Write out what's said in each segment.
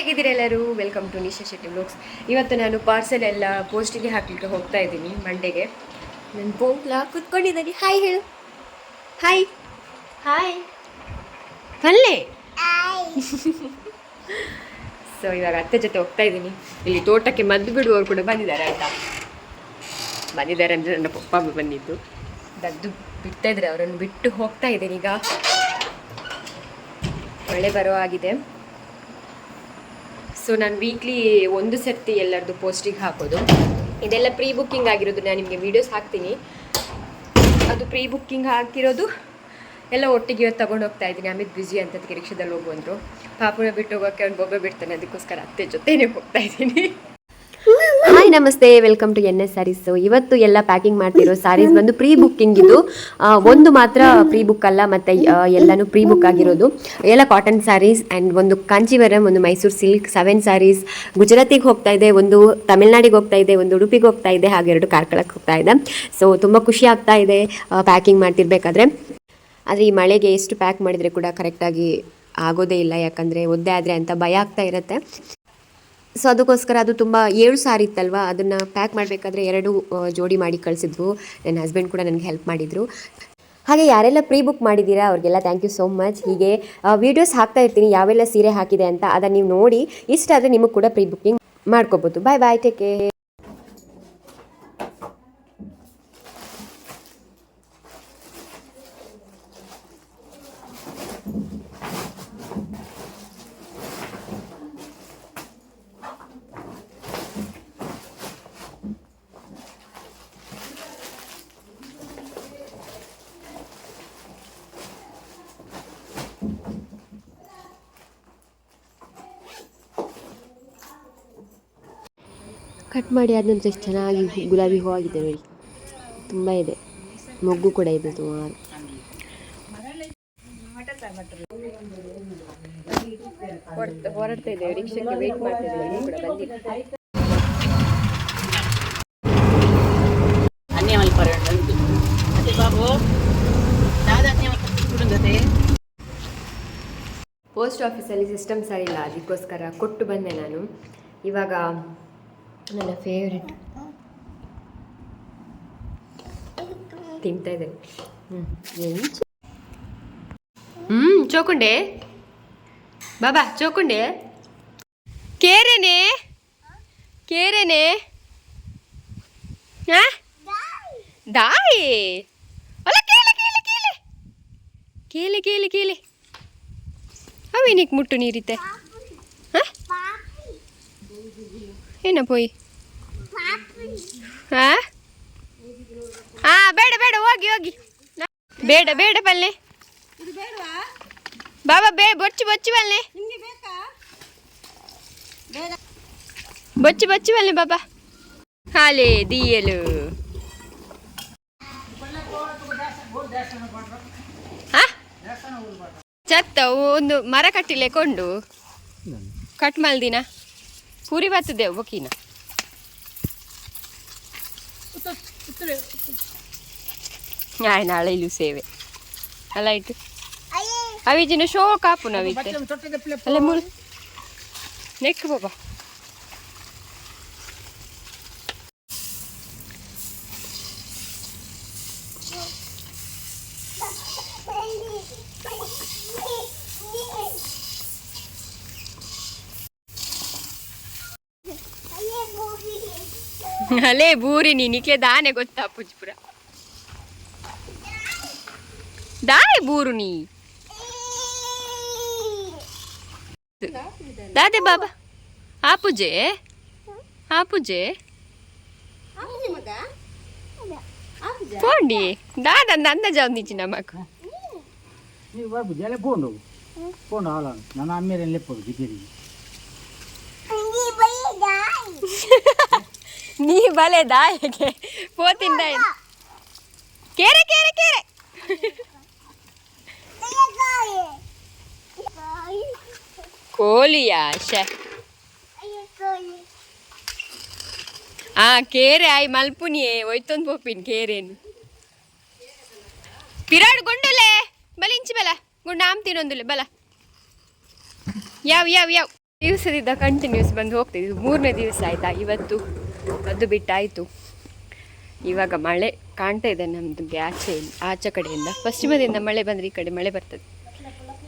ಹೇಗಿದ್ದೀರಾ ಎಲ್ಲರೂ? Welcome to Nisha Shetty vlogs. ಇವತ್ತು ನಾನು ಪಾರ್ಸೆಲ್ ಎಲ್ಲ ಪೋಸ್ಟಿಗೆ ಹಾಕಲಿಕ್ಕೆ ಹೋಗ್ತಾ ಇದ್ದೀನಿ ಮಂಡೆಗೆ. ನನ್ನ ಪೋಂಕ್ಲ ಕುತ್ಕೊಂಡಿದ್ದೀನಿ. ಹಾಯ್ ಹೇಳು. ಹಾಯ್ ಹಾಯ್ ಅಲ್ಲೇ. ಸೊ ಇವಾಗ ಅತ್ತೆ ಜೊತೆ ಹೋಗ್ತಾ ಇದ್ದೀನಿ. ಇಲ್ಲಿ ತೋಟಕ್ಕೆ ಮದ್ದು ಬಿಡುವವರು ಕೂಡ ಬಂದಿದ್ದಾರೆ ಆಯಿತಾ. ಬಂದಿದ್ದಾರೆ ಅಂದರೆ ನನ್ನ ಪಪ್ಪ ಬಂದಿದ್ದು. ಮದ್ದು ಬಿಡ್ತಾ ಇದ್ರೆ ಅವರನ್ನು ಬಿಟ್ಟು ಹೋಗ್ತಾ ಇದ್ದೀನಿ. ಈಗ ಮಳೆ ಬರೋ ಆಗಿದೆ. ಸೊ ನಾನು ವೀಕ್ಲಿ ಒಂದು ಸರ್ತಿ ಎಲ್ಲರದ್ದು ಪೋಸ್ಟಿಗೆ ಹಾಕೋದು. ಇದೆಲ್ಲ ಪ್ರೀ ಬುಕ್ಕಿಂಗ್ ಆಗಿರೋದು. ನಾನು ನಿಮಗೆ ವೀಡಿಯೋಸ್ ಹಾಕ್ತೀನಿ. ಅದು ಪ್ರೀ ಬುಕ್ಕಿಂಗ್ ಹಾಕಿರೋದು ಎಲ್ಲ ಒಟ್ಟಿಗೆ ಇವತ್ತು ತೊಗೊಂಡು ಹೋಗ್ತಾ ಇದ್ದೀನಿ. ಅಮಿತ್ ಬ್ಯುಸಿ ಅಂತ ಅದಕ್ಕೆ ರಿಕ್ಷಾದಲ್ಲಿ ಹೋಗುವಂದರು. ಪಾಪುನ ಬಿಟ್ಟು ಹೋಗೋಕ್ಕೆ ಅವ್ನು ಬೊಬ್ಬೆ ಬಿಡ್ತಾನೆ. ಅದಕ್ಕೋಸ್ಕರ ಅತ್ತೆ ಜೊತೆನೇ ಹೋಗ್ತಾ ಇದ್ದೀನಿ. ಹಾಯ್ ನಮಸ್ತೆ, ವೆಲ್ಕಮ್ ಟು NS ಸ್ಯಾರೀಸ್. ಇವತ್ತು ಎಲ್ಲ ಪ್ಯಾಕಿಂಗ್ ಮಾಡ್ತಿರೋ ಸ್ಯಾರೀಸ್ ಬಂದು ಪ್ರೀ ಬುಕ್ಕಿಂಗ್ ಇದು. ಒಂದು ಮಾತ್ರ ಪ್ರೀ ಬುಕ್ ಅಲ್ಲ, ಮತ್ತು ಎಲ್ಲನೂ ಪ್ರೀ ಬುಕ್ ಆಗಿರೋದು. ಎಲ್ಲ ಕಾಟನ್ ಸ್ಯಾರೀಸ್ ಆ್ಯಂಡ್ ಒಂದು ಕಾಂಚೀವರಂ, ಒಂದು ಮೈಸೂರು ಸಿಲ್ಕ್ 7 ಸ್ಯಾರೀಸ್. ಗುಜರಾತಿಗೆ ಹೋಗ್ತಾ ಇದೆ, ಒಂದು ತಮಿಳ್ನಾಡಿಗೆ ಹೋಗ್ತಾ ಇದೆ, ಒಂದು ಉಡುಪಿಗೆ ಹೋಗ್ತಾ ಇದೆ, ಹಾಗೆ 2 ಕಾರ್ಕಳಕ್ಕೆ ಹೋಗ್ತಾ ಇದೆ. ಸೊ ತುಂಬ ಖುಷಿ ಆಗ್ತಾ ಇದೆ ಪ್ಯಾಕಿಂಗ್ ಮಾಡ್ತಿರ್ಬೇಕಾದ್ರೆ. ಆದರೆ ಈ ಮಳೆಗೆ ಎಷ್ಟು ಪ್ಯಾಕ್ ಮಾಡಿದರೆ ಕೂಡ ಕರೆಕ್ಟಾಗಿ ಆಗೋದೇ ಇಲ್ಲ, ಯಾಕಂದರೆ ಒದ್ದೆ ಆದರೆ ಅಂತ ಭಯ ಆಗ್ತಾ ಇರುತ್ತೆ. ಸೊ ಅದಕ್ಕೋಸ್ಕರ ಅದು ತುಂಬ 7 ಸಾರಿ ಇತ್ತಲ್ವ, ಅದನ್ನು ಪ್ಯಾಕ್ ಮಾಡಬೇಕಾದ್ರೆ 2 ಜೋಡಿ ಮಾಡಿ ಕಳಿಸಿದ್ವು. ನನ್ನ ಹಸ್ಬೆಂಡ್ ಕೂಡ ನನಗೆ ಹೆಲ್ಪ್ ಮಾಡಿದರು. ಹಾಗೆ ಯಾರೆಲ್ಲ ಪ್ರೀ ಬುಕ್ ಮಾಡಿದ್ದೀರಾ ಅವ್ರಿಗೆಲ್ಲ ಥ್ಯಾಂಕ್ ಯು ಸೋ ಮಚ್. ಹೀಗೆ ವೀಡಿಯೋಸ್ ಹಾಕ್ತಾ ಇರ್ತೀನಿ ಯಾವೆಲ್ಲ ಸೀರೆ ಹಾಕಿದೆ ಅಂತ, ಅದನ್ನು ನೀವು ನೋಡಿ ಇಷ್ಟ ಆದರೆ ನಿಮಗೆ ಕೂಡ ಪ್ರೀ ಬುಕ್ಕಿಂಗ್ ಮಾಡ್ಕೋಬೋದು. ಬಾಯ್ ಬಾಯ್, ಟೇಕ್ ಕೇರ್. ಕಟ್ ಮಾಡಿ ಆದ ನಂತರ ಎಷ್ಟು ಚೆನ್ನಾಗಿ ಗುಲಾಬಿ ಹೂ ಆಗಿದೆ ನೋಡಿ. ತುಂಬ ಇದೆ, ಮೊಗ್ಗು ಕೂಡ ಇದೆ ಸುಮಾರು. ಹೊರಡ್ತಾ ಇದ್ದೇವೆ, ರಿಕ್ಷಾಕ್ಕೆ ವೇಟ್ ಮಾಡ್ತಾ ಇದ್ದೇವೆ. ಕೂಡ ಬಂದಿಲ್ಲ. ಪೋಸ್ಟ್ ಆಫೀಸಲ್ಲಿ ಸಿಸ್ಟಮ್ ಸರಿ ಇಲ್ಲ, ಅದಕ್ಕೋಸ್ಕರ ಕೊಟ್ಟು ಬಂದೆ ನಾನು. ಇವಾಗ ನನ್ನ ಫೇವ್ರೆಟ್ ತಿಂತಾ ಇದ್ದೇನೆ. ಚೋಕುಂಡೆ ಬಾಬಾ, ಚೋಕುಂಡೆ ಕೇರೇನೆ ಕೇರೇನೆ ದಾಯಿ ಅಲ್ಲ, ಕೇಳಿ ಕೇಳಿ ಕೇಳಿ ಕೇಳಿ ಕೇಳಿ ಕೇಳಿ ಅವೇನಿಕ್ ಮುಟ್ಟು ನೀರಿತ್ತೆ. ಏನ ಪೋಯ್? ಬೇಡ ಬೇಡ, ಹೋಗಿ ಹೋಗಿ, ಬೇಡ ಬೇಡ ಬಲ್ಲೆ ಬಾಬಾ, ಬೊಚ್ಚಿ ಬೊಚ್ಚಿ ಬಲ್ಲೆ, ಬೊಚ್ಚಿ ಬೊಚ್ಚಿ ಬಲ್ಲೆ ಬಾಬಾ. ಹಾಲೆ ದೀಯಲು ಚತ್ತ ಒಂದು ಮರ ಕಟ್ಟಿಲೆ ಕೊಂಡು ಕಟ್ ಮಲ್ದಿನ ಪೂರಿ ಬರ್ತದೆ ಬೊಕಿನ ನಾಳೆ ಇಲ್ಲೂ ಸೇವೆ ಅಲ್ಲ ಇಟ್ಟು ಅವಿಜಿನ ಶೋ ಕಾಪು ನಾವಿತ್ತೆ ಅಲ್ಲ ಮೂಲ ನೆಕ್ ಬಾಬಾ. ಅಲೇ ಬೂರಿ ನಿಕ್ಲೆ ದಾನೆ ಗೊತ್ತಾ ಪುಜ್ಪುರ ದಾಯ್ ಬೂರು ನೀ ದಾದೆ ಬಾಬಾ ಆ ಪೂಜೆ పోండి దాదండి అంద చదివించి నమ్మకు నీ భలే దాయకే పోతిందా కేరే కేరే కేరే కోలియా ಕೇರೆ ಆಯ್ ಮಲ್ಪುನಿಯೇ ಒಯ್ತೊಂದು ಪೋಪಿನ್ ಕೇರೇನು ಪಿರಾಡು ಗುಂಡುಲೆ ಬಲ ಇಂಚಿ ಬಲ ಗುಂಡು ಆಮ್ ತಿನ್ನೊಂದುಲೆ ಬಲ ಯಾವ ಯಾವ ಯಾವ ದಿವಸದಿಂದ ಕಂಟಿನ್ಯೂಸ್ ಬಂದು ಹೋಗ್ತಿದ್ವಿ. 3ನೇ ದಿವಸ ಆಯಿತಾ ಇವತ್ತು. ಅದು ಬಿಟ್ಟಾಯಿತು. ಇವಾಗ ಮಳೆ ಕಾಣ್ತಾ ಇದೆ ನಮ್ಮದು ಆಚೆ ಕಡೆಯಿಂದ. ಪಶ್ಚಿಮದಿಂದ ಮಳೆ ಬಂದರೆ ಈ ಕಡೆ ಮಳೆ ಬರ್ತದೆ,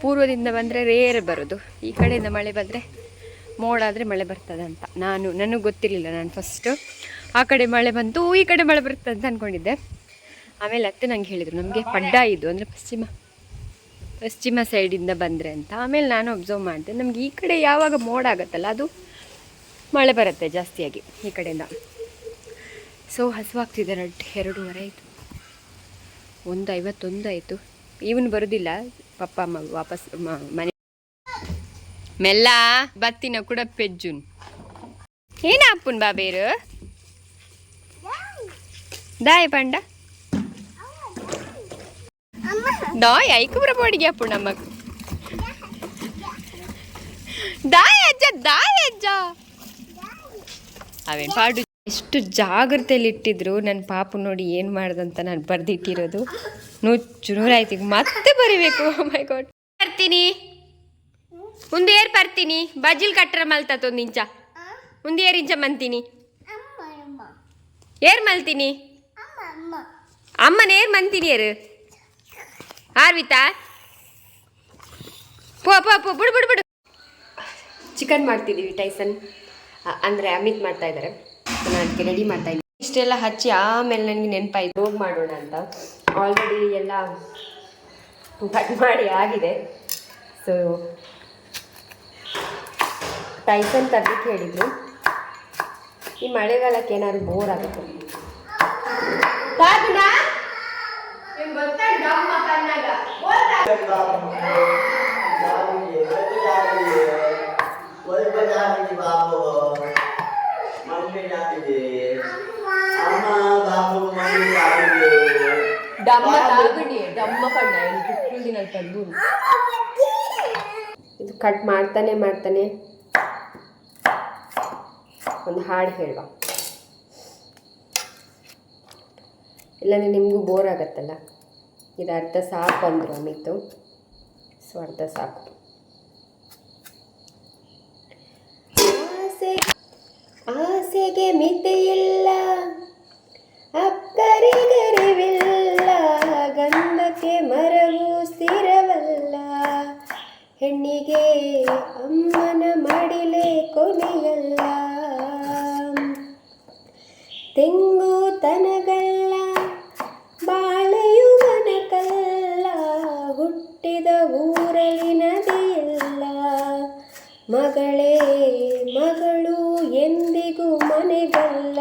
ಪೂರ್ವದಿಂದ ಬಂದರೆ ರೇರ್ ಬರೋದು. ಈ ಕಡೆಯಿಂದ ಮಳೆ ಬಂದರೆ ಮೋಡ ಆದರೆ ಮಳೆ ಬರ್ತದೆ ಅಂತ ನನಗೆ ಗೊತ್ತಿರಲಿಲ್ಲ. ನಾನು ಫಸ್ಟು ಆ ಕಡೆ ಮಳೆ ಬಂತು ಈ ಕಡೆ ಮಳೆ ಬರ್ತದೆ ಅಂತ ಅಂದ್ಕೊಂಡಿದ್ದೆ. ಆಮೇಲೆ ಅತ್ತೆ ನಂಗೆ ಹೇಳಿದರು ನಮಗೆ ಪಡ್ಡ ಇದು ಅಂದರೆ ಪಶ್ಚಿಮ ಸೈಡಿಂದ ಬಂದರೆ ಅಂತ. ಆಮೇಲೆ ನಾನು ಅಬ್ಸರ್ವ್ ಮಾಡಿದೆ, ನಮಗೆ ಈ ಕಡೆ ಯಾವಾಗ ಮೋಡ ಆಗುತ್ತಲ್ಲ ಅದು ಮಳೆ ಬರುತ್ತೆ ಜಾಸ್ತಿಯಾಗಿ ಈ ಕಡೆಯಿಂದ. ಸೊ ಹಸುವಾಗ್ತಿದೆ. 2:30 ಆಯಿತು, 1:51 ಆಯಿತು. ಇವನು ಬರೋದಿಲ್ಲ, ಪಪ್ಪ ಅಮ್ಮ ವಾಪಸ್ ಮನೆ ಮೆಲ್ಲ ಬತ್ತಿನ ಕೂಡ ಪೆಜ್ಜುನ್ ಏನ ಅಪ್ಪನ್ ಬಾಬೇರು ದಾಯ ಪಂಡ ದಾಯ ಐಕುಬ್ರ ಬೋಡಿಗೆ ಅಪ್ಪು ನಮ್ಮಗ್ ದಾಯ ಅಜ್ಜ ಅವೇನು ಪಾಡು. ಎಷ್ಟು ಜಾಗ್ರತೆಯಲ್ಲಿ ಇಟ್ಟಿದ್ರು ನನ್ನ ಪಾಪು ನೋಡಿ ಏನು ಮಾಡ್ದಂತ ನಾನು ಬರ್ದಿಟ್ಟಿರೋದು. ನೂರಾಯ್ತು, ಈಗ ಮತ್ತೆ ಬರಿಬೇಕು. ಮೈ ಗಾಡ್. ಬರ್ತೀನಿ ಮುಂದೇರು ಬರ್ತೀನಿ. ಬಜಿಲ್ ಕಟ್ಟರ ಮಲ್ತತ್ತೊಂದು ಇಂಚ ಮುಂದೆ ಇಂಚ ಮಂತೀನಿ ಏರ್ ಮಲ್ತೀನಿ ಅಮ್ಮನೇರ್ ಮಂತೀನಿ ಏರು ಆರ್ವಿತಾ ಪೋ ಬಿಡು. ಚಿಕನ್ ಮಾಡ್ತಿದ್ದೀವಿ. ಟೈಸನ್ ಅಂದರೆ ಅಮಿತ್ ಮಾಡ್ತಾ ಇದ್ದಾರೆ. ನಾನು ಅದಕ್ಕೆ ರೆಡಿ ಮಾಡ್ತಾ ಇದ್ದೀನಿ. ಇಷ್ಟೆಲ್ಲ ಹಚ್ಚಿ ಆಮೇಲೆ ನನಗೆ ನೆನಪಾಯ್ತು ಹೋಗಿ ಮಾಡೋಣ ಅಂತ. ಆಲ್ರೆಡಿ ಎಲ್ಲ ಕಟ್ ಮಾಡಿ ಆಗಿದೆ. ಸೊ ಟೈಸನ್ ತರಲಿಕ್ಕೆ ಹೇಳಿದ್ರು. ಈ ಮಳೆಗಾಲಕ್ಕೆ ಏನಾದ್ರು ಬೋರ್ ಆಗುತ್ತೆ. ಇದು ಕಟ್ ಮಾಡ್ತಾನೆ ಒಂದು ಹಾಡು ಹೇಳುವ, ಇಲ್ಲಾಂದರೆ ನಿಮಗೂ ಬೋರ್ ಆಗತ್ತಲ್ಲ. ಇದು ಅರ್ಧ ಸಾಕು ಅಂದರು ಅಮಿತು. ಸೊ ಅರ್ಧ ಸಾಕು. ಆಸೆಗೆ ಮಿತಿಯಿಲ್ಲ, ಅಕ್ಕರಿಗರಿವಿಲ್ಲ, ಗಂಧಕ್ಕೆ ಮರವು ಸ್ಥಿರವಲ್ಲ, ಹೆಣ್ಣಿಗೆ ಅಮ್ಮನ ಮಡಿಲೆ ಕೊನೆಯಲ್ಲ, ತೆಂಗು ತನಗಲ್ಲ, ಬಾಳೆಯು ಮನಕಲ್ಲ, ಹುಟ್ಟಿದ ಊರಲ್ಲಿ ನದಿಯಿಲ್ಲ, ಮಗಳೇ ಮಗಳು ಎಂದಿಗೂ ಮನೆಗಲ್ಲ,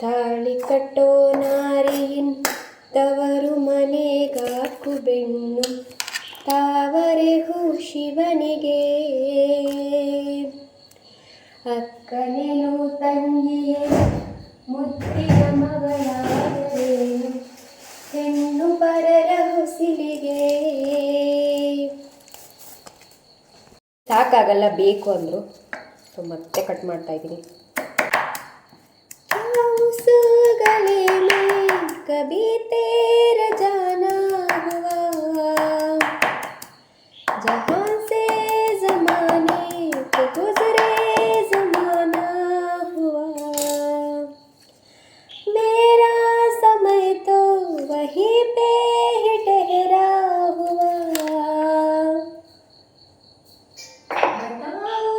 ತಾಳಿ ಕಟ್ಟೋ ನಾರಿಯಿನ್ ತವರು ಮನೆಗಾಕು ಬೆನ್ನು, ತಾವರೆಹು ಶಿವನಿಗೆ, ಅಕ್ಕನೇನು ತಂಗಿಯೇ ಮುದ್ದಿನ ಮಗಳಾದರೇನು, ಹೆಣ್ಣು ಪರರ ಹೊಸಿಲಿಗೆ. ಸಾಕಾಗಲ್ಲ, ಬೇಕು ಅಂದರು. ಸೊ ಮತ್ತೆ ಕಟ್ ಮಾಡ್ತಾ ಇದ್ದೀನಿ. ಕಭಿ ತೇರ ಜಾನಾ ಹುವಾ, ಜಹಾಂ ಸೆ ज़माने को गुज़रे ज़माना हुआ, मेरा समय तो वहीं पे ही ठहरा हुआ, बताओ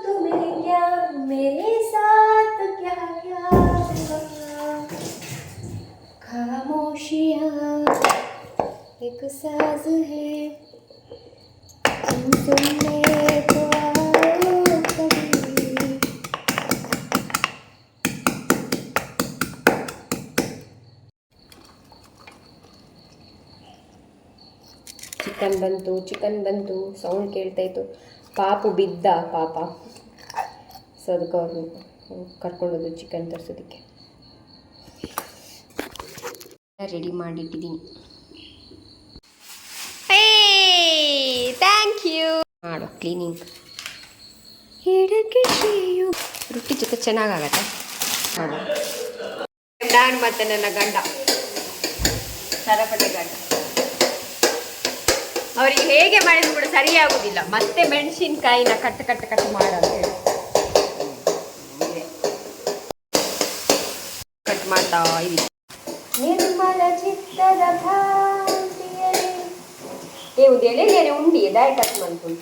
तुम्हें क्या मेरे साथ क्या क्या हुआ, खामोशियाँ एक साज है, तुम सुनने को आओ कभी. ಚಿಕನ್ ಬಂತು ಸೌಂಡ್ ಕೇಳ್ತಾ ಇತ್ತು. ಪಾಪು ಬಿದ್ದ ಪಾಪ. ಸೊ ಅದಕ್ಕೆ ಅವ್ರು ಕರ್ಕೊಂಡೋದು ಚಿಕನ್ ತರಿಸೋದಕ್ಕೆ. ರೆಡಿ ಮಾಡಿಟ್ಟಿದ್ದೀನಿ. Thank you. ಮಾಡುವ ಕ್ಲೀನಿಂಗ್. ರೊಟ್ಟಿ ಜೊತೆ ಚೆನ್ನಾಗಾಗತ್ತೆ. ಮಾಡುವ. ನಾನು ಮತ್ತು ನನ್ನ ಗಂಡ ಸರಪಟೆ ಗಂಡ ಅವರಿಗೆ ಹೇಗೆ ಮಾಡಿದ್ರು ಕೂಡ ಸರಿಯಾಗುದಿಲ್ಲ. ಮತ್ತೆ ಮೆಣಸಿನ್ಕಾಯಿನ ಕಟ್ ಮಾಡೋದು ಹೇಳಿ ಕಟ್ ಮಾಡ್ತಾ ಇದ್ದೀನಿ. ನಿರ್ಮಲ ಚಿತ್ತದ ಭಾಂತಿಯಲೇ ಒಂದು ಎಲೆಗೆ ಉಂಡಿ ದಾಯಿ ಕಟ್ ಮಾಡ್ಕೊಂಡು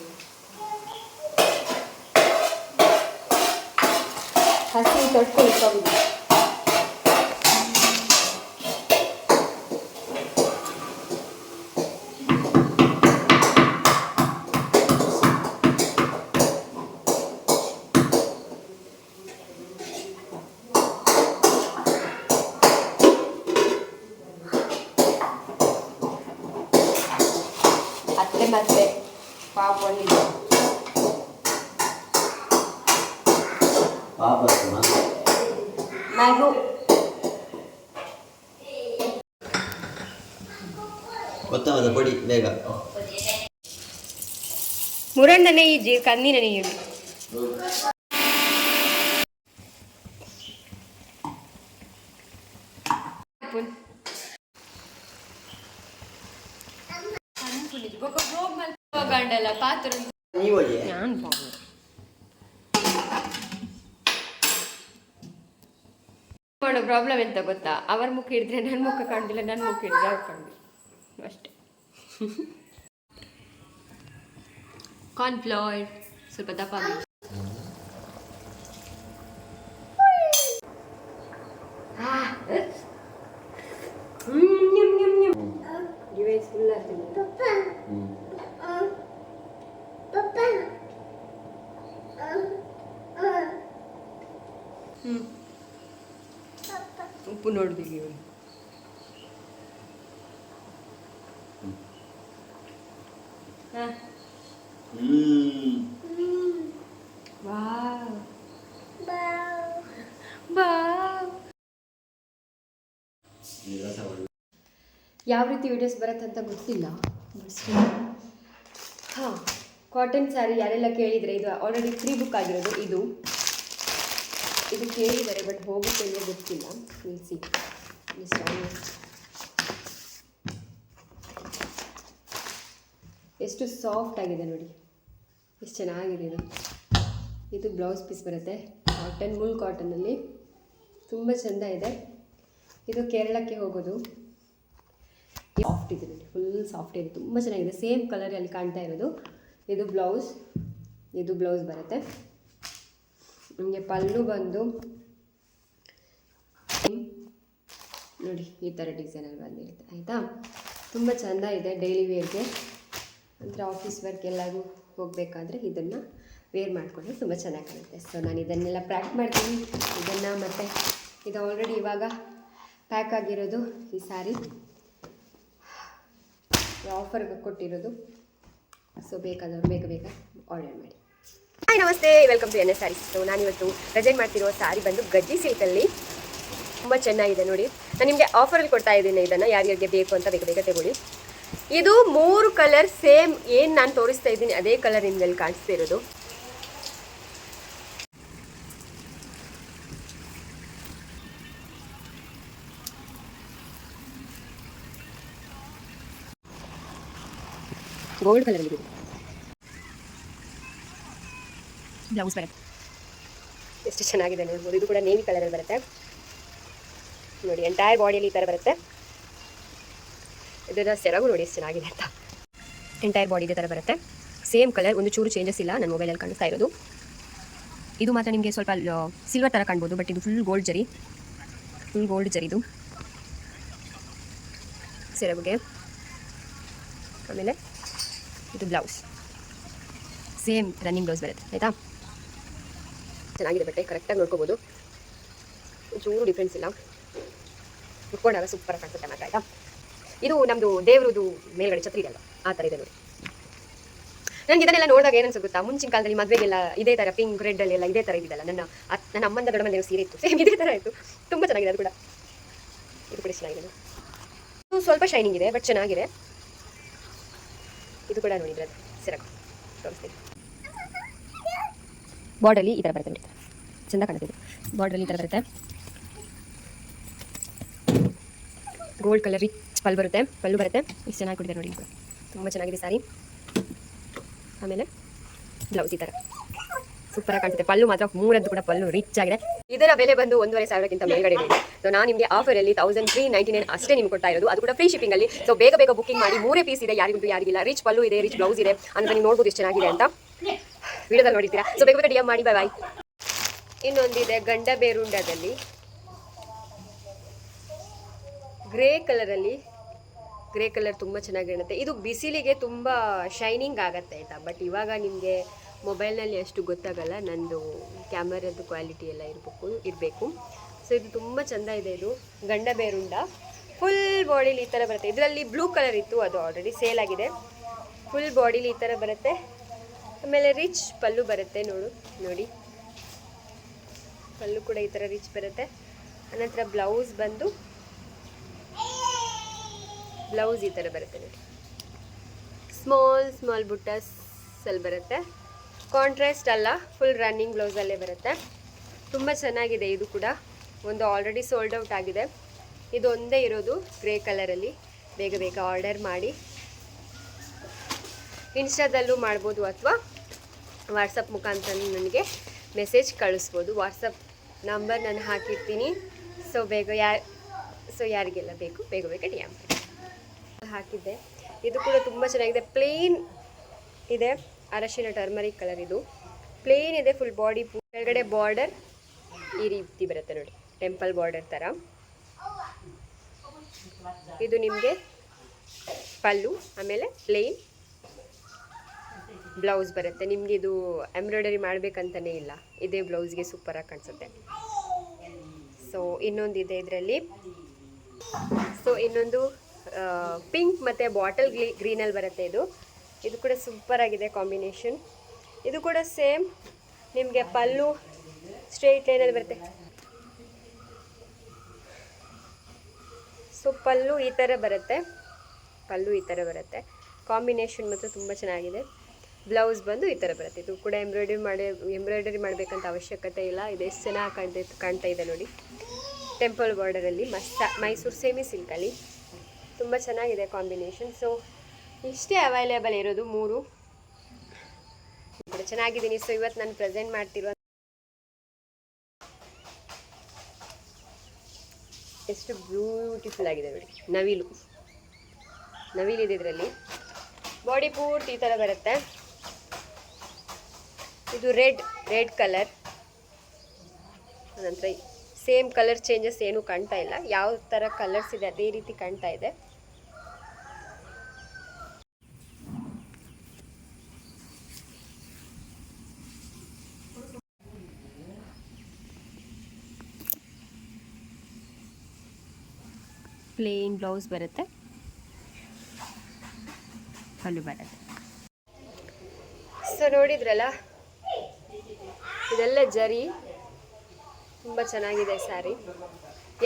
ಹಸಿ ತೊಟ್ಕೊಳ್ಳಿಕ್ಕಾಗುದು. ಮತ್ತೆ ಪಾಪಲ್ಲಿ ಮ್ಯಾಗು ಗೊತ್ತಾಗದ ಪಡಿ ಬೇಗ ಮುರಂಡನೆ ಈ ಕಂದಿನ ನೀರು ಗಂಡಲ್ಲ ಪಾತ್ರ ಮಾಡೋ ಪ್ರಾಬ್ಲಮ್ ಎಂತ ಗೊತ್ತಾ, ಅವರ ಮುಖ ಹಿಡಿದ್ರೆ ನನ್ನ ಮುಖ ಕಾಣುದಿಲ್ಲ, ನನ್ನ ಮುಖ ಹಿಡಿದ್ರೆ ಅವ್ರು ಕಾಣುದಿಲ್ಲ ಅಷ್ಟೇ. ಕಾರ್ನ್ಫ್ಲವರ್ ಸ್ವಲ್ಪ ದಪ್ಪ ಉಪ್ಪು ನೋಡ್ದಿಲ್ಲ ಇವನು. ಯಾವ ರೀತಿ ವಿಡಿಯೋಸ್ ಬರುತ್ತಂತ ಗೊತ್ತಿಲ್ಲ. ಹಾಂ, ಕಾಟನ್ ಸ್ಯಾರಿ ಯಾರೆಲ್ಲ ಕೇಳಿದರೆ ಇದು ಆಲ್ರೆಡಿ ಪ್ರೀ ಬುಕ್ ಆಗಿರೋದು. ಇದು ಕೇಳಿದ್ದಾರೆ ಬಟ್ ಹೋಗುತ್ತೆ ಇಲ್ಲೋ ಗೊತ್ತಿಲ್ಲ. ನಿಲ್ಲಿಸಿ ಎಷ್ಟು ಸಾಫ್ಟ್ ಆಗಿದೆ ನೋಡಿ, ಎಷ್ಟು ಚೆನ್ನಾಗಿದೆ ಇದು. ಇದು ಬ್ಲೌಸ್ ಪೀಸ್ ಬರುತ್ತೆ ಕಾಟನ್, ಮುಲ್ ಕಾಟನಲ್ಲಿ ತುಂಬ ಚೆಂದ ಇದೆ. ಇದು ಕೇರಳಕ್ಕೆ ಹೋಗೋದು. ಸಾಫ್ಟ್ ಇದೆ ನೋಡಿ, ಫುಲ್ ಸಾಫ್ಟ್ ಇದೆ, ತುಂಬ ಚೆನ್ನಾಗಿದೆ. ಸೇಮ್ ಕಲರಲ್ಲಿ ಕಾಣ್ತಾ ಇರೋದು. ಇದು ಬ್ಲೌಸ್ ಬರುತ್ತೆ. ನಿಮಗೆ ಪಲ್ಲು ಬಂದು ನೋಡಿ ಈ ಥರ ಡಿಸೈನಲ್ಲಿ ಬಂದಿರುತ್ತೆ ಆಯಿತಾ. ತುಂಬ ಚೆಂದ ಇದೆ ಡೈಲಿ ವೇರ್ಗೆ, ಅಂದರೆ ಆಫೀಸ್ ವರ್ಕ್ ಎಲ್ಲರೂ ಹೋಗಬೇಕಾದ್ರೆ ಇದನ್ನು ವೇರ್ ಮಾಡಿಕೊಂಡ್ರೆ ತುಂಬ ಚೆನ್ನಾಗಿ ಕಾಣುತ್ತೆ. ಸೊ ನಾನು ಇದನ್ನೆಲ್ಲ ಪ್ಯಾಕ್ ಮಾಡ್ತೀನಿ ಇದನ್ನು. ಮತ್ತು ಇದು ಆಲ್ರೆಡಿ ಇವಾಗ ಪ್ಯಾಕ್ ಆಗಿರೋದು ಈ ಸ್ಯಾರಿ ಆಫರ್ಗೆ ಕೊಟ್ಟಿರೋದು. ಸೊ ಬೇಕಾದವರು ಬೇಗ ಆರ್ಡರ್ ಮಾಡಿ. ಹಾಯ್ ನಮಸ್ತೆ, welcome to NS sarees. So ನಾನಿವತ್ತು ಪ್ರೆಸೆಂಟ್ ಮಾಡ್ತಿರೋ ಸ್ಯಾರಿ ಬಂದು ಗಜ್ಜಿ ಸಿಲ್ಕಲ್ಲಿ ತುಂಬ ಚೆನ್ನಾಗಿದೆ ನೋಡಿ. ನಾನು ನಿಮಗೆ ಆಫರಲ್ಲಿ ಕೊಡ್ತಾ ಇದ್ದೀನಿ. ಇದನ್ನು ಯಾರ್ಯಾರಿಗೆ ಬೇಕು ಅಂತ ಬೇಗ ತಗೊಳ್ಳಿ. ಇದು 3 ಕಲರ್ ಸೇಮ್ ಏನು ನಾನು ತೋರಿಸ್ತಾ ಇದ್ದೀನಿ ಅದೇ ಕಲರ್ ನಿಮಗೆಲ್ಲಿ ಕಾಣಿಸ್ತಾ ಇರೋದು. ಗೋಲ್ಡ್ ಕಲರ್ ಇದೆ. ಬ್ಲೌಸ್ ಬರುತ್ತೆ, ಎಷ್ಟು ಚೆನ್ನಾಗಿದೆ ನೋಡ್ಬೋದು. ಇದು ಕೂಡ ನೇವಿ ಕಲರಲ್ಲಿ ಬರುತ್ತೆ ನೋಡಿ. ಎಂಟೈರ್ ಬಾಡಿಯಲ್ಲಿ ಈ ಥರ ಬರುತ್ತೆ. ಇದರ ಸೆರಗು ನೋಡಿ ಎಷ್ಟು ಚೆನ್ನಾಗಿದೆ ಅಂತ. ಎಂಟೈರ್ ಬಾಡಿ ಇದೇ ಥರ ಬರುತ್ತೆ, ಸೇಮ್ ಕಲರ್, ಒಂದು ಚೂರು ಚೇಂಜಸ್ ಇಲ್ಲ. ನನ್ನ ಮೊಬೈಲಲ್ಲಿ ಕಾಣಿಸ್ತಾ ಇರೋದು. ಇದು ಮಾತ್ರ ನಿಮಗೆ ಸ್ವಲ್ಪ ಸಿಲ್ವರ್ ಥರ ಕಾಣ್ಬೋದು, ಬಟ್ ಇದು ಫುಲ್ ಗೋಲ್ಡ್ ಜರಿ ಇದು ಸೆರಗುಗೆ. ಆಮೇಲೆ ಇದು ಬ್ಲೌಸ್ ಸೇಮ್ ರನ್ನಿಂಗ್ ಬ್ಲೌಸ್ ಬರುತ್ತೆ ಆಯಿತಾ. ಚೆನ್ನಾಗಿದೆ ಬಟ್ಟೆ, ಕರೆಕ್ಟಾಗಿ ನೋಡ್ಕೋಬೋದು, ಚೂರು ಡಿಫ್ರೆನ್ಸ್ ಇಲ್ಲ. ಉಟ್ಕೊಂಡಾಗ ಸೂಪರ್ ಕಾಣಿಸುತ್ತೆ ಮಾತ್ರ ಆಯಿತಾ. ಇದು ನಮ್ಮದು ದೇವ್ರದ್ದು ಮೇಲ್ಗಡೆ ಛತ್ರಿ ಇದೆಯಲ್ಲ ಆ ಥರ ಇದೆ ನೋಡಿ. ನನಗೆ ಇದನ್ನೆಲ್ಲ ನೋಡಿದಾಗ ಏನನ್ಸುತ್ತೆ ಗೊತ್ತಾ, ಮುಂಚಿನ ಕಾಲದಲ್ಲಿ ಮದುವೆಗೆಲ್ಲ ಇದೇ ಥರ ಪಿಂಕ್ ರೆಡ್ ಎಲ್ಲ ಇದೇ ಥರ ಇದ್ದಿದ್ದಲ್ಲ. ನನ್ನ ಅಮ್ಮಂದ ದೊಡ್ಡ ಮನೆಯೂ ಸೀರೆ ಇತ್ತು, ಸೇಮ್ ಇದೇ ಥರ ಆಯಿತು. ತುಂಬ ಚೆನ್ನಾಗಿದೆ ಅದು ಕೂಡ. ಇದು ಕೂಡ ಚೆನ್ನಾಗಿದೆ, ಇದು ಸ್ವಲ್ಪ ಶೈನಿಂಗ್ ಇದೆ ಬಟ್ ಚೆನ್ನಾಗಿದೆ. ಇದು ಕೂಡ ನೋಡಿದ್ರೆ ಸೆರಗು ತೋರಿಸ್ತೀನಿ. ಬಾರ್ಡಲ್ಲಿ ಈ ಥರ ಬರುತ್ತೆ ನೋಡಿ, ಚೆಂದ ಕಾಣುತ್ತೆ. ಇದು ಬಾರ್ಡ್ರಲ್ಲಿ ಈ ಥರ ಬರುತ್ತೆ, ಗೋಲ್ಡ್ ಕಲರ್ ರಿಚ್ ಪಲ್ಲು ಬರುತ್ತೆ. ಇಷ್ಟು ಚೆನ್ನಾಗಿ ಕೊಟ್ಟಿದ್ದಾರೆ ನೋಡಿ. ತುಂಬ ಚೆನ್ನಾಗಿದೆ ಸ್ಯಾರಿ. ಆಮೇಲೆ ಬ್ಲೌಸ್ ಈ ಥರ ಸೂಪರಾಗಿ ಕಾಣಿಸುತ್ತೆ. ಪಲ್ಲು ಮಾತ್ರ ಮೂರದ್ದು ಕೂಡ ಪಲ್ಲು ರಿಚ್ ಆಗಿದೆ. ಇದರ ಬೆಲೆ ಬಂದು 1,500 ಮೇಲ್ಗಡೆ ಇದೆ. ಸೊ ನಾನು ನಿಮಗೆ ಆಫರಲ್ಲಿ 1399 ಅಷ್ಟೇ ನಿಮ್ಗೆ ಕೊಡ್ತಾ ಇರೋದು, ಅದು ಕೂಡ ಫ್ರೀ ಶಿಪ್ಪಿಂಗಲ್ಲಿ. ಸೊ ಬೇಗ ಬೇಗ ಬುಕಿಂಗ್ ಮಾಡಿ. 3 ಪೀಸ್ ಇದೆ, ಯಾರಿಗಿಲ್ಲ. ರಿಚ್ ಪಲ್ಲು ಇದೆ, ರಿಚ್ ಬ್ಲೌಸ್ ಇದೆ ಅಂತ ನೀವು ನೋಡ್ಬೋದು ಎಷ್ಟು ಚೆನ್ನಾಗಿದೆ ಅಂತ ವಿಡಿಯೋದಲ್ಲಿ ನೋಡಿರ್ತೀರಾ. ಸೊ ಬೇಗ ಬೇಗ DM ಮಾಡಿ. ಬಾಯ್. ಇನ್ನೊಂದಿದೆ ಗಂಡ ಬೇರುಂಡದಲ್ಲಿ ಗ್ರೇ ಕಲರಲ್ಲಿ. ಗ್ರೇ ಕಲರ್ ತುಂಬ ಚೆನ್ನಾಗಿ ಕಾಣುತ್ತೆ. ಇದು ಬಿಸಿಲಿಗೆ ತುಂಬ ಶೈನಿಂಗ್ ಆಗುತ್ತೆ ಆಯಿತಾ. ಬಟ್ ಇವಾಗ ನಿಮಗೆ ಮೊಬೈಲ್ನಲ್ಲಿ ಅಷ್ಟು ಗೊತ್ತಾಗಲ್ಲ, ನಂದು ಕ್ಯಾಮರಾದ್ದು ಕ್ವಾಲಿಟಿ ಎಲ್ಲ ಇರಬೇಕು. ಸೊ ಇದು ತುಂಬ ಚೆಂದ ಇದೆ. ಇದು ಗಂಡ ಬೇರುಂಡ ಫುಲ್ ಬಾಡಿಲಿ ಈ ಥರ ಬರುತ್ತೆ. ಇದರಲ್ಲಿ ಬ್ಲೂ ಕಲರ್ ಇತ್ತು, ಅದು ಆಲ್ರೆಡಿ ಸೇಲ್ ಆಗಿದೆ. ಫುಲ್ ಬಾಡಿಲಿ ಈ ಥರ ಬರುತ್ತೆ. ಆಮೇಲೆ ರಿಚ್ ಪಲ್ಲು ಬರುತ್ತೆ. ನೋಡಿ ಪಲ್ಲು ಕೂಡ ಈ ಥರ ರಿಚ್ ಬರುತ್ತೆ. ಅನಂತರ ಬ್ಲೌಸ್ ಬಂದು ಬ್ಲೌಸ್ ಈ ಥರ ಬರುತ್ತೆ ನೋಡಿ. ಸ್ಮಾಲ್ ಬುಟ್ಟಸಲ್ಲಿ ಬರುತ್ತೆ. ಕಾಂಟ್ರಾಸ್ಟ್ ಅಲ್ಲ, ಫುಲ್ ರನ್ನಿಂಗ್ ಬ್ಲೌಸಲ್ಲೇ ಬರುತ್ತೆ. ತುಂಬ ಚೆನ್ನಾಗಿದೆ. ಇದು ಕೂಡ ಒಂದು ಆಲ್ರೆಡಿ ಸೋಲ್ಡ್ ಔಟ್ ಆಗಿದೆ. ಇದು ಒಂದೇ ಇರೋದು ಗ್ರೇ ಕಲರಲ್ಲಿ. ಬೇಗ ಬೇಗ ಆರ್ಡರ್ ಮಾಡಿ. ಇನ್ಸ್ಟಾದಲ್ಲೂ ಮಾಡ್ಬೋದು ಅಥವಾ ವಾಟ್ಸಪ್ ಮುಖಾಂತರ ನನಗೆ ಮೆಸೇಜ್ ಕಳಿಸ್ಬೋದು. ವಾಟ್ಸಪ್ ನಂಬರ್ ನಾನು ಹಾಕಿರ್ತೀನಿ. ಸೊ ಯಾರಿಗೆಲ್ಲ ಬೇಕು ಬೇಗ ಬೇಗ DM ಹಾಕಿದ್ದೆ. ಇದು ಕೂಡ ತುಂಬ ಚೆನ್ನಾಗಿದೆ. ಪ್ಲೇನ್ ಇದೆ, ಅರಶಿನ ಟರ್ಮರಿಕ್ ಕಲರ್. ಇದು ಪ್ಲೇನ್ ಇದೆ, ಫುಲ್ ಬಾಡಿ ಕೆಳಗಡೆ ಬಾರ್ಡರ್ ಈ ರೀತಿ ಬರುತ್ತೆ ನೋಡಿ, ಟೆಂಪಲ್ ಬಾರ್ಡರ್ ಥರ. ಇದು ನಿಮಗೆ ಪಲ್ಲು. ಆಮೇಲೆ ಪ್ಲೇನ್ ಬ್ಲೌಸ್ ಬರುತ್ತೆ. ನಿಮಗೆ ಇದು ಎಂಬ್ರಾಯ್ಡರಿ ಮಾಡಬೇಕಂತಲೇ ಇಲ್ಲ, ಇದೇ ಬ್ಲೌಸ್ಗೆ ಸೂಪರಾಗಿ ಕಾಣಿಸುತ್ತೆ. ಸೊ ಇನ್ನೊಂದಿದೆ ಇದರಲ್ಲಿ. ಸೊ ಇನ್ನೊಂದು ಪಿಂಕ್ ಮತ್ತು ಬಾಟಲ್ ಗ್ರೀನಲ್ಲಿ ಬರುತ್ತೆ. ಇದು ಕೂಡ ಸೂಪರ್ ಆಗಿದೆ ಕಾಂಬಿನೇಷನ್. ಇದು ಕೂಡ ಸೇಮ್ ನಿಮಗೆ ಪಲ್ಲು ಸ್ಟ್ರೈಟ್ ಲೈನಲ್ಲಿ ಬರುತ್ತೆ. ಸೊ ಪಲ್ಲು ಈ ಥರ ಬರುತ್ತೆ. ಕಾಂಬಿನೇಷನ್ ಮಾತ್ರ ತುಂಬ ಚೆನ್ನಾಗಿದೆ. ಬ್ಲೌಸ್ ಬಂದು ಈ ಥರ ಬರುತ್ತೆ. ಇದು ಕೂಡ ಎಂಬ್ರಾಯ್ಡರಿ ಮಾಡಬೇಕಂತ ಅವಶ್ಯಕತೆ ಇಲ್ಲ. ಇದು ಎಷ್ಟು ಚೆನ್ನಾಗಿ ಕಾಣ್ತಾ ಇದೆ ನೋಡಿ. ಟೆಂಪಲ್ ಬಾರ್ಡರಲ್ಲಿ ಮೈಸೂರು ಸೆಮಿ ಸಿಲ್ಕಲ್ಲಿ ತುಂಬ ಚೆನ್ನಾಗಿದೆ ಕಾಂಬಿನೇಷನ್. ಸೊ ಇಷ್ಟೇ ಅವೈಲೇಬಲ್ ಇರೋದು 3 ಕೂಡ ಚೆನ್ನಾಗಿದ್ದೀನಿ. ಸೊ ಇವತ್ತು ನಾನು ಪ್ರೆಸೆಂಟ್ ಮಾಡ್ತಿರೋ ಎಷ್ಟು ಬ್ಯೂಟಿಫುಲ್ ಆಗಿದೆ ನೋಡಿ. ನವಿಲಿದೆ ಇದರಲ್ಲಿ. ಬಾಡಿ ಪೂರ್ತಿ ಈ ಥರ ಬರುತ್ತೆ. ಇದು ರೆಡ್ ಕಲರ್. ನಂತರ ಸೇಮ್ ಕಲರ್ ಚೇಂಜಸ್ ಏನೂ ಕಾಣ್ತಾ ಇಲ್ಲ. ಯಾವ ಥರ ಕಲರ್ಸ್ ಇದೆ ಅದೇ ರೀತಿ ಕಾಣ್ತಾ ಇದೆ. ಪ್ಲೇನ್ ಬ್ಲೌಸ್ ಬರುತ್ತೆ, ಪಲ್ಲು ಬರುತ್ತೆ. ಸೊ ನೋಡಿದ್ರಲ್ಲ, ಇದೆಲ್ಲ ಜರಿ. ತುಂಬ ಚೆನ್ನಾಗಿದೆ ಸ್ಯಾರಿ.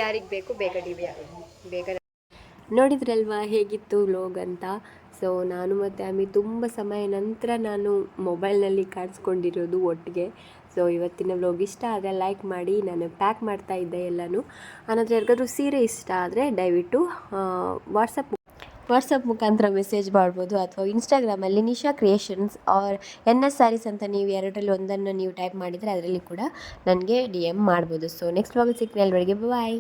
ಯಾರಿಗೆ ಬೇಕು ಬೇಗ ನೋಡಿದ್ರಲ್ವಾ ಹೇಗಿತ್ತು ವ್ಲಾಗ್ ಅಂತ. ಸೊ ನಾನು ಮತ್ತು ಅಮ್ಮಿ ತುಂಬ ಸಮಯ ನಂತರ ನಾನು ಮೊಬೈಲ್ನಲ್ಲಿ ಕಾಣಿಸ್ಕೊಂಡಿರೋದು ಒಟ್ಟಿಗೆ. ಸೊ ಇವತ್ತಿನ ವ್ಲಾಗ್ ಇಷ್ಟ ಆದರೆ ಲೈಕ್ ಮಾಡಿ. ನಾನು ಪ್ಯಾಕ್ ಮಾಡ್ತಾ ಇದ್ದೆ ಎಲ್ಲನೂ. ಆನಂತರ ಯಾರಿಗಾದ್ರೂ ಸೀರೆ ಇಷ್ಟ ಆದರೆ ದಯವಿಟ್ಟು ವಾಟ್ಸಪ್ ಮುಖಾಂತರ ಮೆಸೇಜ್ ಮಾಡ್ಬೋದು, ಅಥವಾ ಇನ್ಸ್ಟಾಗ್ರಾಮಲ್ಲಿ Nisha creations or NS sarees ಅಂತ ನೀವು ಎರಡರಲ್ಲಿ ಒಂದನ್ನು ನೀವು ಟೈಪ್ ಮಾಡಿದರೆ ಅದರಲ್ಲಿ ಕೂಡ ನನಗೆ DM ಮಾಡ್ಬೋದು. ಸೊ ನೆಕ್ಸ್ಟ್ ವ್ಲಾಗಲ್ಲಿ ಸಿಗ್ತೀನಿ. ಅಲ್ಲಿವರೆಗೆ ಬಾಯ್.